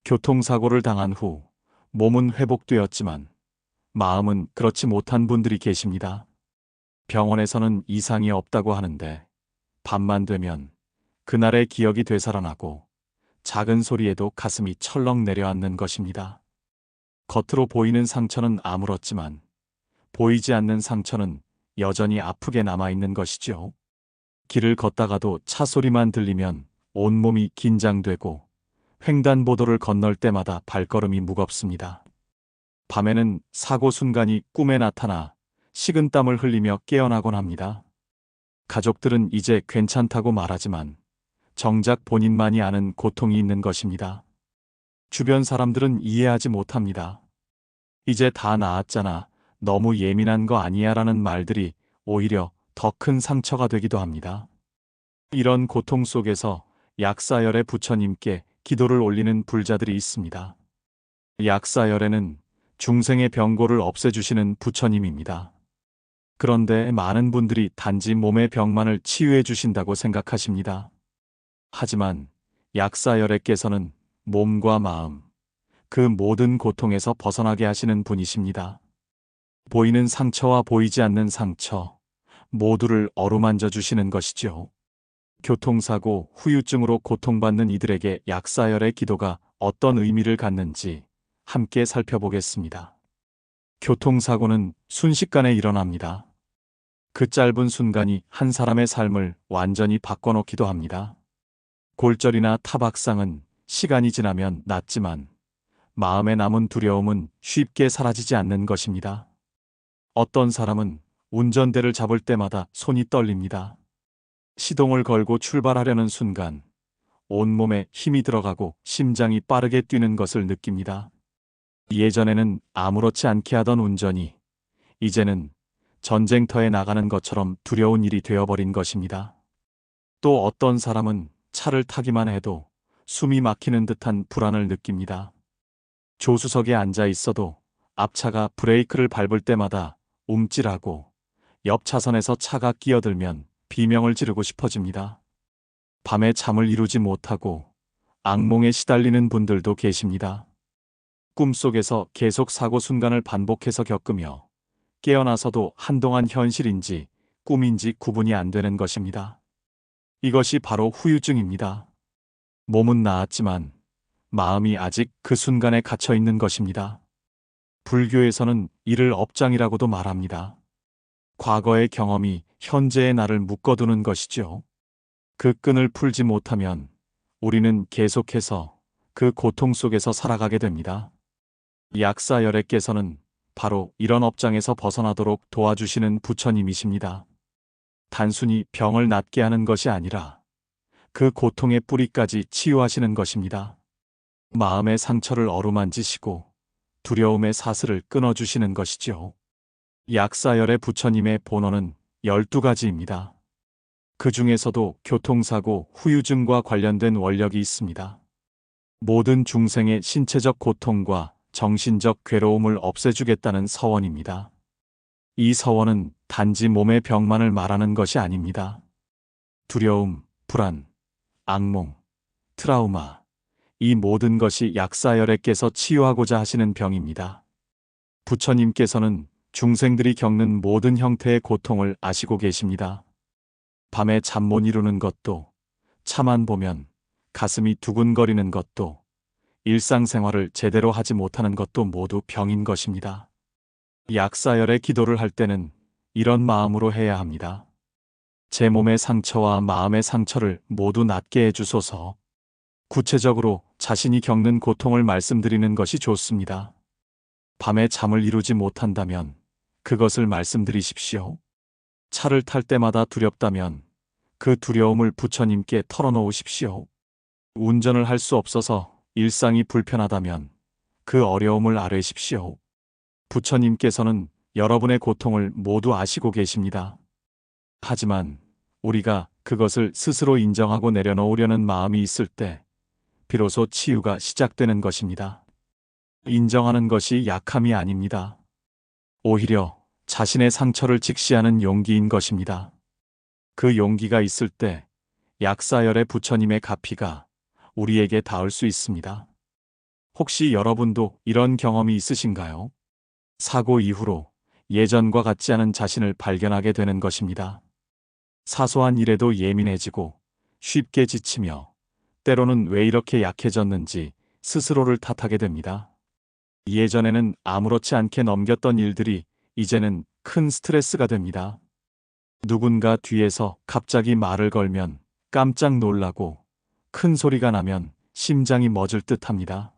교통사고를 당한 후 몸은 회복되었지만 마음은 그렇지 못한 분들이 계십니다. 병원에서는 이상이 없다고 하는데 밤만 되면 그날의 기억이 되살아나고 작은 소리에도 가슴이 철렁 내려앉는 것입니다. 겉으로 보이는 상처는 아물었지만 보이지 않는 상처는 여전히 아프게 남아있는 것이죠. 길을 걷다가도 차 소리만 들리면 온몸이 긴장되고 횡단보도를 건널 때마다 발걸음이 무겁습니다. 밤에는 사고 순간이 꿈에 나타나 식은땀을 흘리며 깨어나곤 합니다. 가족들은 이제 괜찮다고 말하지만 정작 본인만이 아는 고통이 있는 것입니다. 주변 사람들은 이해하지 못합니다. 이제 다 나았잖아. 너무 예민한 거 아니야 라는 말들이 오히려 더 큰 상처가 되기도 합니다. 이런 고통 속에서 약사열의 부처님께 기도를 올리는 불자들이 있습니다. 약사열에는 중생의 병고를 없애주시는 부처님입니다. 그런데 많은 분들이 단지 몸의 병만을 치유해 주신다고 생각하십니다. 하지만 약사열애께서는 몸과 마음, 그 모든 고통에서 벗어나게 하시는 분이십니다. 보이는 상처와 보이지 않는 상처, 모두를 어루만져 주시는 것이죠. 교통사고, 후유증으로 고통받는 이들에게 약사열의 기도가 어떤 의미를 갖는지 함께 살펴보겠습니다. 교통사고는 순식간에 일어납니다. 그 짧은 순간이 한 사람의 삶을 완전히 바꿔놓기도 합니다. 골절이나 타박상은 시간이 지나면 낫지만 마음에 남은 두려움은 쉽게 사라지지 않는 것입니다. 어떤 사람은 운전대를 잡을 때마다 손이 떨립니다. 시동을 걸고 출발하려는 순간 온몸에 힘이 들어가고 심장이 빠르게 뛰는 것을 느낍니다. 예전에는 아무렇지 않게 하던 운전이 이제는 전쟁터에 나가는 것처럼 두려운 일이 되어버린 것입니다. 또 어떤 사람은 차를 타기만 해도 숨이 막히는 듯한 불안을 느낍니다. 조수석에 앉아 있어도 앞차가 브레이크를 밟을 때마다 움찔하고 옆 차선에서 차가 끼어들면 비명을 지르고 싶어집니다. 밤에 잠을 이루지 못하고 악몽에 시달리는 분들도 계십니다. 꿈속에서 계속 사고 순간을 반복해서 겪으며 깨어나서도 한동안 현실인지 꿈인지 구분이 안 되는 것입니다. 이것이 바로 후유증입니다. 몸은 나았지만 마음이 아직 그 순간에 갇혀 있는 것입니다. 불교에서는 이를 업장이라고도 말합니다. 과거의 경험이 현재의 나를 묶어두는 것이죠. 그 끈을 풀지 못하면 우리는 계속해서 그 고통 속에서 살아가게 됩니다. 약사열애께서는 바로 이런 업장에서 벗어나도록 도와주시는 부처님이십니다. 단순히 병을 낫게 하는 것이 아니라 그 고통의 뿌리까지 치유하시는 것입니다. 마음의 상처를 어루만지시고 두려움의 사슬을 끊어주시는 것이죠. 약사열의 부처님의 본원은 12가지입니다. 그 중에서도 교통사고, 후유증과 관련된 원력이 있습니다. 모든 중생의 신체적 고통과 정신적 괴로움을 없애주겠다는 서원입니다. 이 서원은 단지 몸의 병만을 말하는 것이 아닙니다. 두려움, 불안, 악몽, 트라우마, 이 모든 것이 약사열애께서 치유하고자 하시는 병입니다. 부처님께서는 중생들이 겪는 모든 형태의 고통을 아시고 계십니다. 밤에 잠 못 이루는 것도, 차만 보면 가슴이 두근거리는 것도, 일상생활을 제대로 하지 못하는 것도 모두 병인 것입니다. 약사열의 기도를 할 때는 이런 마음으로 해야 합니다. 제 몸의 상처와 마음의 상처를 모두 낫게 해주소서. 구체적으로 자신이 겪는 고통을 말씀드리는 것이 좋습니다. 밤에 잠을 이루지 못한다면 그것을 말씀드리십시오. 차를 탈 때마다 두렵다면 그 두려움을 부처님께 털어놓으십시오. 운전을 할 수 없어서 일상이 불편하다면 그 어려움을 아뢰십시오. 부처님께서는 여러분의 고통을 모두 아시고 계십니다. 하지만 우리가 그것을 스스로 인정하고 내려놓으려는 마음이 있을 때 비로소 치유가 시작되는 것입니다. 인정하는 것이 약함이 아닙니다. 오히려 자신의 상처를 직시하는 용기인 것입니다. 그 용기가 있을 때 약사열의 부처님의 가피가 우리에게 닿을 수 있습니다. 혹시 여러분도 이런 경험이 있으신가요? 사고 이후로 예전과 같지 않은 자신을 발견하게 되는 것입니다. 사소한 일에도 예민해지고 쉽게 지치며 때로는 왜 이렇게 약해졌는지 스스로를 탓하게 됩니다. 예전에는 아무렇지 않게 넘겼던 일들이 이제는 큰 스트레스가 됩니다. 누군가 뒤에서 갑자기 말을 걸면 깜짝 놀라고 큰 소리가 나면 심장이 멎을 듯 합니다.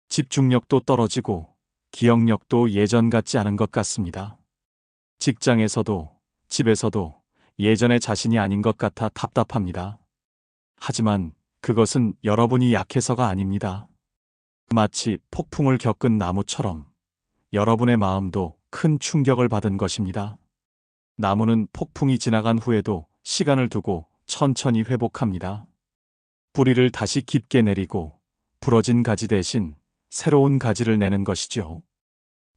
집중력도 떨어지고 기억력도 예전 같지 않은 것 같습니다. 직장에서도 집에서도 예전의 자신이 아닌 것 같아 답답합니다. 하지만 그것은 여러분이 약해서가 아닙니다. 마치 폭풍을 겪은 나무처럼 여러분의 마음도 큰 충격을 받은 것입니다. 나무는 폭풍이 지나간 후에도 시간을 두고 천천히 회복합니다. 뿌리를 다시 깊게 내리고 부러진 가지 대신 새로운 가지를 내는 것이죠.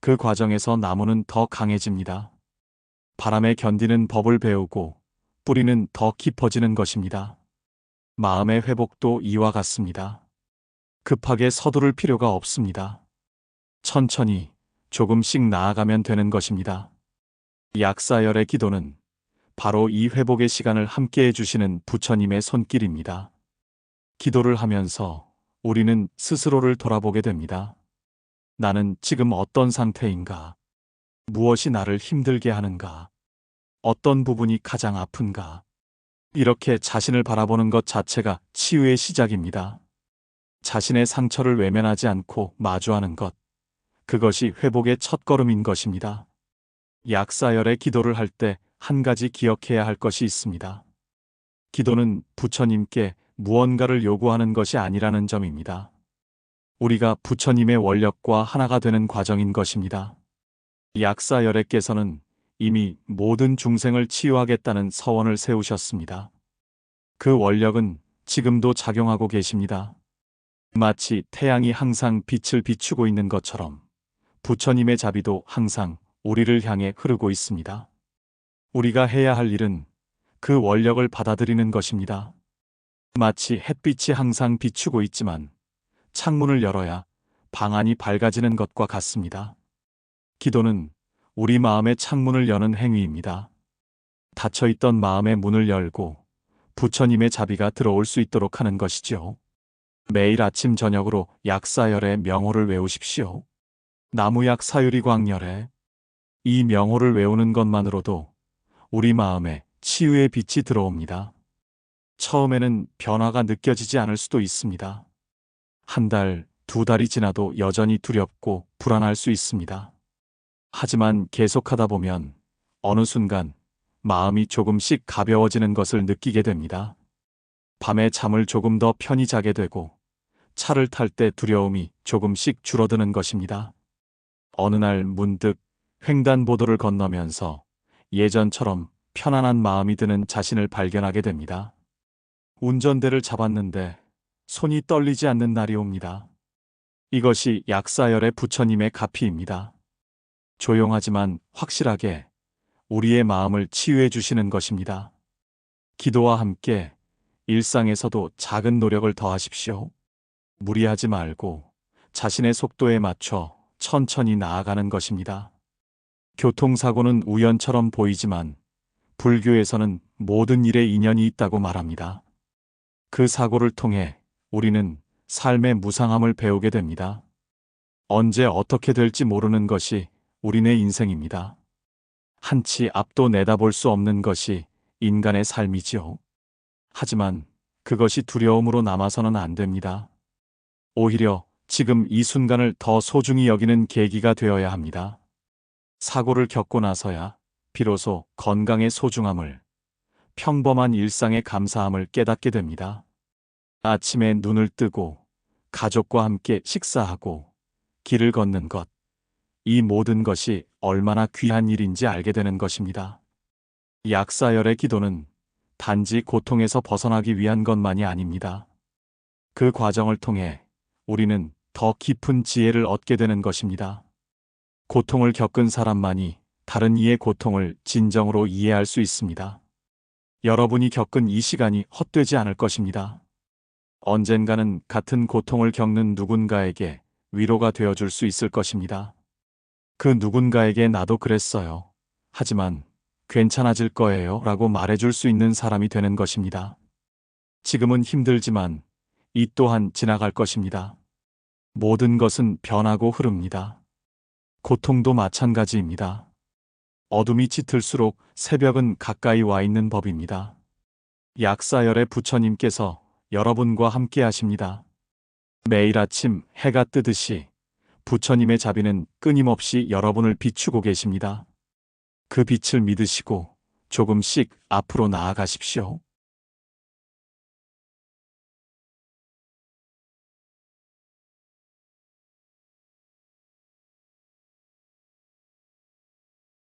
그 과정에서 나무는 더 강해집니다. 바람에 견디는 법을 배우고 뿌리는 더 깊어지는 것입니다. 마음의 회복도 이와 같습니다. 급하게 서두를 필요가 없습니다. 천천히 조금씩 나아가면 되는 것입니다. 약사열의 기도는 바로 이 회복의 시간을 함께 해주시는 부처님의 손길입니다. 기도를 하면서 우리는 스스로를 돌아보게 됩니다. 나는 지금 어떤 상태인가? 무엇이 나를 힘들게 하는가? 어떤 부분이 가장 아픈가? 이렇게 자신을 바라보는 것 자체가 치유의 시작입니다. 자신의 상처를 외면하지 않고 마주하는 것, 그것이 회복의 첫걸음인 것입니다. 약사열의 기도를 할 때 한 가지 기억해야 할 것이 있습니다. 기도는 부처님께 무언가를 요구하는 것이 아니라는 점입니다. 우리가 부처님의 원력과 하나가 되는 과정인 것입니다. 약사열애께서는 이미 모든 중생을 치유하겠다는 서원을 세우셨습니다. 그 원력은 지금도 작용하고 계십니다. 마치 태양이 항상 빛을 비추고 있는 것처럼 부처님의 자비도 항상 우리를 향해 흐르고 있습니다. 우리가 해야 할 일은 그 원력을 받아들이는 것입니다. 마치 햇빛이 항상 비추고 있지만 창문을 열어야 방 안이 밝아지는 것과 같습니다. 기도는 우리 마음의 창문을 여는 행위입니다. 닫혀있던 마음의 문을 열고 부처님의 자비가 들어올 수 있도록 하는 것이죠. 매일 아침 저녁으로 약사열의 명호를 외우십시오. 나무약 사유리광열애. 이 명호를 외우는 것만으로도 우리 마음에 치유의 빛이 들어옵니다. 처음에는 변화가 느껴지지 않을 수도 있습니다. 한 달, 두 달이 지나도 여전히 두렵고 불안할 수 있습니다. 하지만 계속하다 보면 어느 순간 마음이 조금씩 가벼워지는 것을 느끼게 됩니다. 밤에 잠을 조금 더 편히 자게 되고 차를 탈 때 두려움이 조금씩 줄어드는 것입니다. 어느 날 문득 횡단보도를 건너면서 예전처럼 편안한 마음이 드는 자신을 발견하게 됩니다. 운전대를 잡았는데 손이 떨리지 않는 날이 옵니다. 이것이 약사열의 부처님의 가피입니다. 조용하지만 확실하게 우리의 마음을 치유해 주시는 것입니다. 기도와 함께 일상에서도 작은 노력을 더하십시오. 무리하지 말고 자신의 속도에 맞춰 천천히 나아가는 것입니다. 교통사고는 우연처럼 보이지만 불교에서는 모든 일에 인연이 있다고 말합니다. 그 사고를 통해 우리는 삶의 무상함을 배우게 됩니다. 언제 어떻게 될지 모르는 것이 우리네 인생입니다. 한치 앞도 내다볼 수 없는 것이 인간의 삶이지요. 하지만 그것이 두려움으로 남아서는 안 됩니다. 오히려 지금 이 순간을 더 소중히 여기는 계기가 되어야 합니다. 사고를 겪고 나서야 비로소 건강의 소중함을, 평범한 일상의 감사함을 깨닫게 됩니다. 아침에 눈을 뜨고 가족과 함께 식사하고 길을 걷는 것, 이 모든 것이 얼마나 귀한 일인지 알게 되는 것입니다. 약사열의 기도는 단지 고통에서 벗어나기 위한 것만이 아닙니다. 그 과정을 통해 우리는 더 깊은 지혜를 얻게 되는 것입니다. 고통을 겪은 사람만이 다른 이의 고통을 진정으로 이해할 수 있습니다. 여러분이 겪은 이 시간이 헛되지 않을 것입니다. 언젠가는 같은 고통을 겪는 누군가에게 위로가 되어줄 수 있을 것입니다. 그 누군가에게 나도 그랬어요. 하지만 괜찮아질 거예요 라고 말해줄 수 있는 사람이 되는 것입니다. 지금은 힘들지만 이 또한 지나갈 것입니다. 모든 것은 변하고 흐릅니다. 고통도 마찬가지입니다. 어둠이 짙을수록 새벽은 가까이 와 있는 법입니다. 약사열의 부처님께서 여러분과 함께 하십니다. 매일 아침 해가 뜨듯이 부처님의 자비는 끊임없이 여러분을 비추고 계십니다. 그 빛을 믿으시고 조금씩 앞으로 나아가십시오.